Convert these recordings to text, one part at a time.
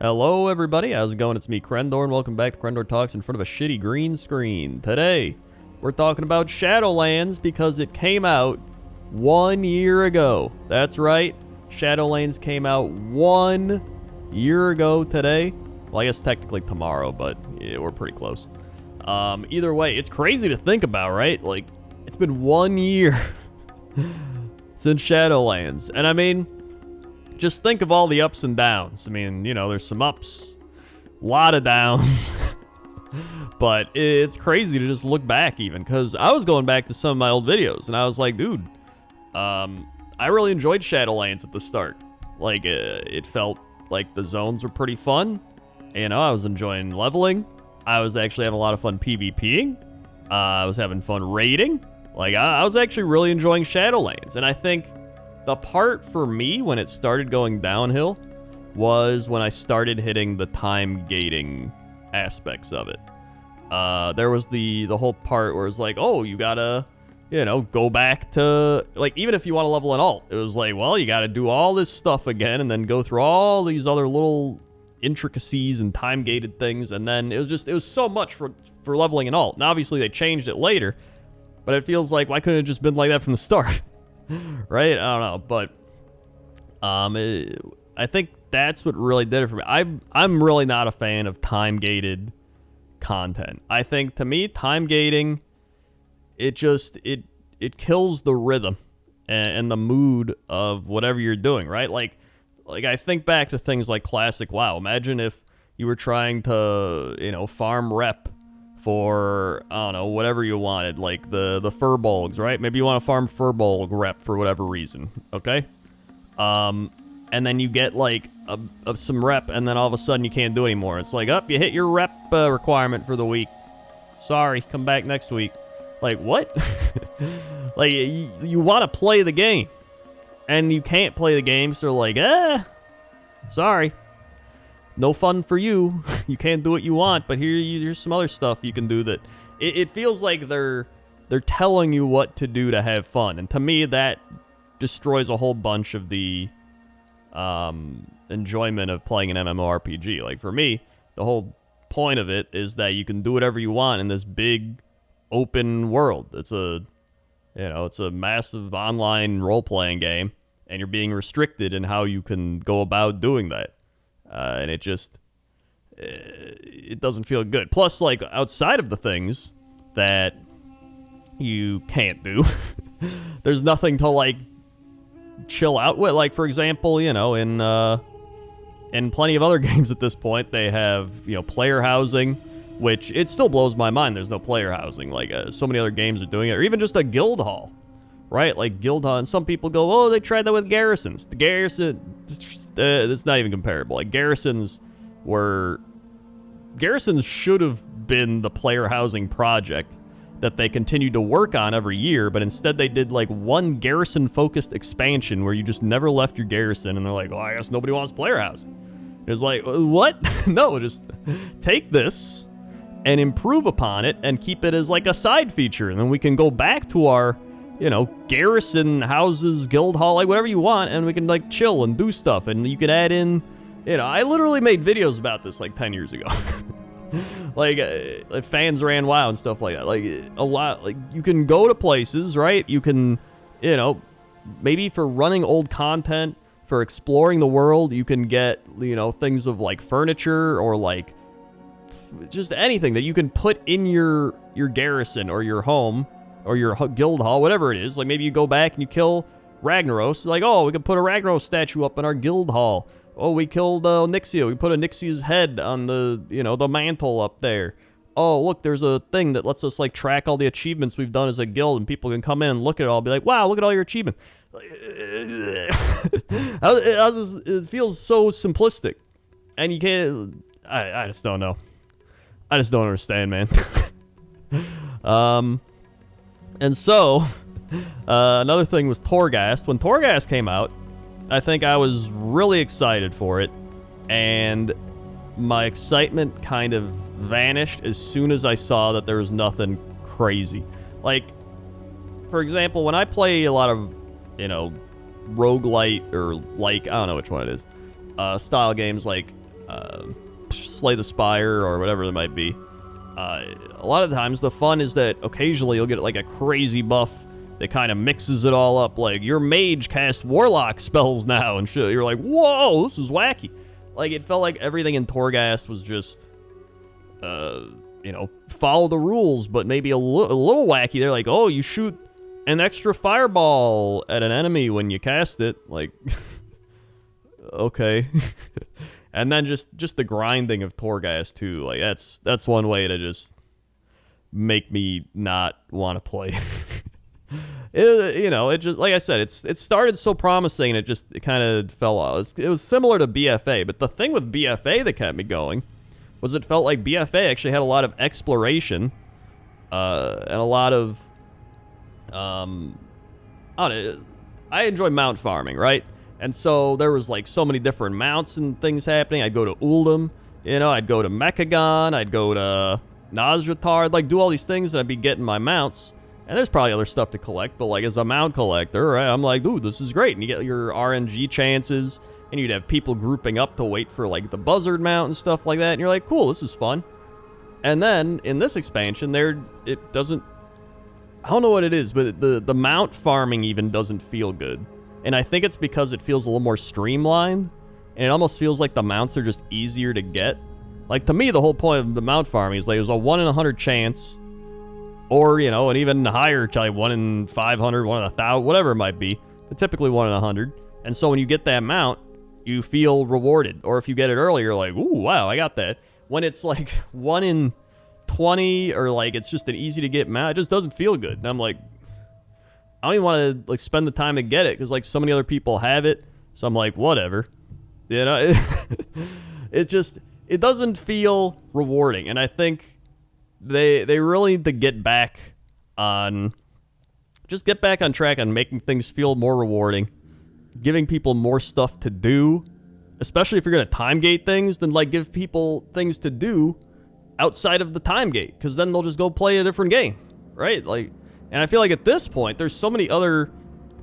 Hello everybody, how's it going? It's me, Crendor, and welcome back to Crendor Talks in front of a shitty green screen. Today, we're talking about Shadowlands because it came out 1 year ago. That's right, Shadowlands came out 1 year ago today. Well, I guess technically tomorrow, but yeah, we're pretty close. Either way, it's crazy to think about, right? Like, it's been 1 year since Shadowlands, and I mean, just think of all the ups and downs. I mean, you know, there's some ups, a lot of downs, but it's crazy to just look back even, because I was going back to some of my old videos, and I was like, dude, I really enjoyed Shadowlands at the start. Like, it felt like the zones were pretty fun. You know, I was enjoying leveling. I was actually having a lot of fun PvPing. I was having fun raiding. Like, I was actually really enjoying Shadowlands, and I think the part for me when it started going downhill was when I started hitting the time gating aspects of it. There was the whole part where it's like, oh, you gotta, you know, go back to, like, even if you want to level an alt, it was like, well, you gotta do all this stuff again and then go through all these other little intricacies and time gated things, and then it was so much for leveling an alt. And obviously they changed it later, but it feels like, why couldn't it just been like that from the start? Right? I don't know, but I think that's what really did it for me. I'm really not a fan of time-gated content. I think, to me, time gating, it kills the rhythm and the mood of whatever you're doing, right? Like I think back to things like classic WoW. Imagine if you were trying to, you know, farm rep for, I don't know, whatever you wanted, like the Furbolgs, right? Maybe you want to farm Furbolg rep for whatever reason, okay? And then you get, like, some rep, and then all of a sudden you can't do it anymore. It's like, you hit your rep requirement for the week. Sorry, come back next week. Like, what? Like, you want to play the game, and you can't play the game, so they're like, sorry. No fun for you. You can't do what you want, but here's some other stuff you can do that. It feels like they're telling you what to do to have fun, and to me that destroys a whole bunch of the enjoyment of playing an MMORPG. Like, for me, the whole point of it is that you can do whatever you want in this big open world. It's a massive online role-playing game, and you're being restricted in how you can go about doing that. And it doesn't feel good. Plus, like, outside of the things that you can't do, there's nothing to, like, chill out with. Like, for example, you know, in plenty of other games at this point, they have, you know, player housing, which it still blows my mind there's no player housing. Like, so many other games are doing it. Or even just a guild hall, right? Like, guild hall, and some people go, oh, they tried that with garrisons. The garrison... it's not even comparable. Like, garrisons should have been the player housing project that they continued to work on every year, but instead they did, like, one garrison-focused expansion where you just never left your garrison, and they're like, well, I guess nobody wants player housing. It's like, what? No, just take this and improve upon it and keep it as, like, a side feature, and then we can go back to our, you know, garrison houses, guild hall, like, whatever you want, and we can, like, chill and do stuff, and you can add in, you know, I literally made videos about this, like, 10 years ago. like fans ran WoW and stuff like that. Like, a lot, like, you can go to places, right? You can, you know, maybe for running old content, for exploring the world, you can get, you know, things of, like, furniture or, like, just anything that you can put in your garrison or your home, or your guild hall, whatever it is. Like, maybe you go back and you kill Ragnaros. Like, oh, we can put a Ragnaros statue up in our guild hall. Oh, we killed Nixia. We put a Nixia's head on the, you know, the mantle up there. Oh, look, there's a thing that lets us, like, track all the achievements we've done as a guild, and people can come in and look at it all and be like, wow, look at all your achievements. It feels so simplistic. And you can't... I just don't know. I just don't understand, man. And so, another thing was Torghast. When Torghast came out, I think I was really excited for it, and my excitement kind of vanished as soon as I saw that there was nothing crazy. Like, for example, when I play a lot of, you know, roguelite or, like, I don't know which one it is, style games like Slay the Spire or whatever it might be. A lot of times the fun is that occasionally you'll get like a crazy buff that kind of mixes it all up. Like your mage casts warlock spells now and shit. You're like, whoa, this is wacky. Like it felt like everything in Torghast was just, follow the rules, but maybe a little wacky. They're like, oh, you shoot an extra fireball at an enemy when you cast it. Like, okay. And then just the grinding of Torghast too. Like that's one way to just make me not want to play. It just, like I said, it started so promising and it kind of fell off. It was similar to BFA, but the thing with BFA that kept me going was it felt like BFA actually had a lot of exploration and a lot of I enjoy mount farming, right? And so there was like so many different mounts and things happening. I'd go to Uldum, I'd go to Mechagon, I'd go to Nazratar, I'd like do all these things and I'd be getting my mounts. And there's probably other stuff to collect, but like as a mount collector, right, I'm like, ooh, this is great. And you get your RNG chances, and you'd have people grouping up to wait for like the buzzard mount and stuff like that. And you're like, cool, this is fun. And then in this expansion, it doesn't, I don't know what it is, but the mount farming even doesn't feel good. And I think it's because it feels a little more streamlined, and it almost feels like the mounts are just easier to get. Like to me, the whole point of the mount farming is like it was a 1 in 100 chance. Or, an even higher, like 1 in 500, 1 in 1,000, whatever it might be. But typically 1 in 100. And so when you get that mount, you feel rewarded. Or if you get it early, you're like, ooh, wow, I got that. When it's like 1 in 20 or like it's just an easy to get mount, it just doesn't feel good. And I'm like, I don't even want to like spend the time to get it because like so many other people have it. So I'm like, whatever. It doesn't feel rewarding. And I think they really need to get back on track on making things feel more rewarding, giving people more stuff to do, especially if you're going to time gate things, then like give people things to do outside of the time gate, because then they'll just go play a different game, right? Like, and I feel like at this point, there's so many other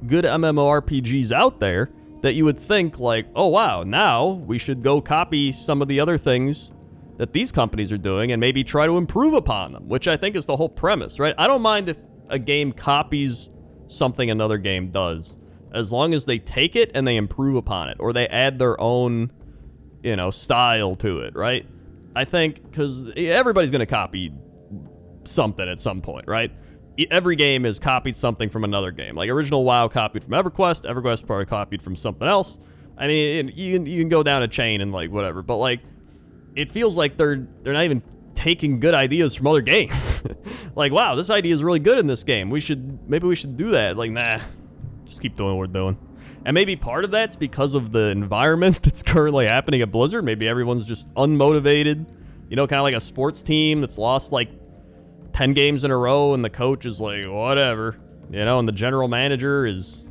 good MMORPGs out there that you would think like, oh wow, now we should go copy some of the other things that these companies are doing and maybe try to improve upon them, which I think is the whole premise, right? I don't mind if a game copies something another game does, as long as they take it and they improve upon it, or they add their own, style to it, right? I think, because everybody's going to copy something at some point, right? Every game has copied something from another game. Like original WoW copied from EverQuest probably copied from something else. I mean, you can go down a chain and like whatever, but like, it feels like they're not even taking good ideas from other games. Like, wow, this idea is really good in this game. Maybe we should do that. Like, nah, just keep doing what we're doing. And maybe part of that's because of the environment that's currently happening at Blizzard. Maybe everyone's just unmotivated. Kind of like a sports team that's lost like 10 games in a row, and the coach is like, whatever. And the general manager is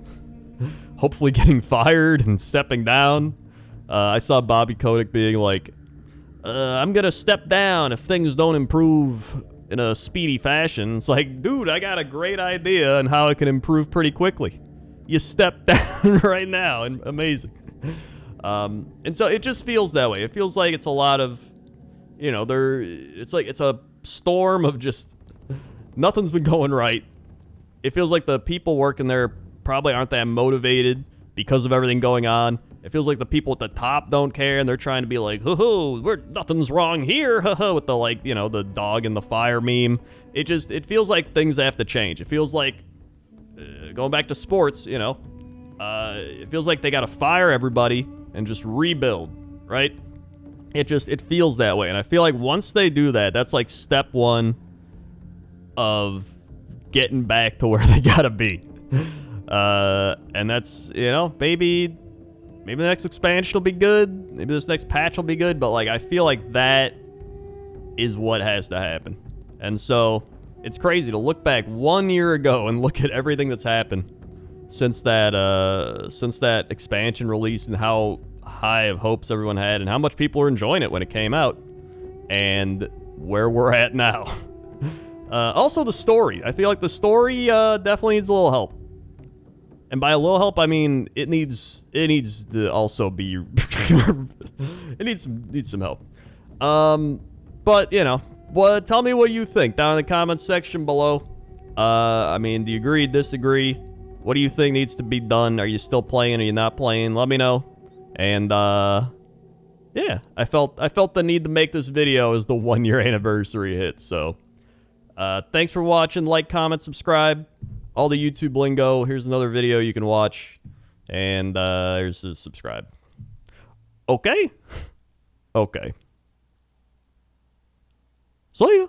hopefully getting fired and stepping down. I saw Bobby Kotick being like, I'm going to step down if things don't improve in a speedy fashion. It's like, dude, I got a great idea on how it can improve pretty quickly. You step down right now, and amazing. And so it just feels that way. It feels like it's a lot of, it's like it's a storm of just nothing's been going right. It feels like the people working there probably aren't that motivated because of everything going on. It feels like the people at the top don't care, and they're trying to be like, hoo-hoo, nothing's wrong here, hoo-hoo, with the, like, the dog in the fire meme. It feels like things have to change. It feels like, going back to sports, it feels like they got to fire everybody and just rebuild, right? It feels that way, and I feel like once they do that, that's like step one of getting back to where they gotta be. And that's, maybe the next expansion will be good. Maybe this next patch will be good. But, like, I feel like that is what has to happen. And so it's crazy to look back 1 year ago and look at everything that's happened since that expansion release, and how high of hopes everyone had and how much people were enjoying it when it came out, and where we're at now. Also, the story. I feel like the story definitely needs a little help. And by a little help, I mean it needs to also be It needs some help. But you know, tell me what you think down in the comments section below. I mean, do you agree, disagree? What do you think needs to be done? Are you still playing? Are you not playing? Let me know. And yeah, I felt the need to make this video as the 1 year anniversary hit. So thanks for watching. Like, comment, subscribe. All the YouTube lingo. Here's another video you can watch. And here's the subscribe. Okay? Okay. See ya.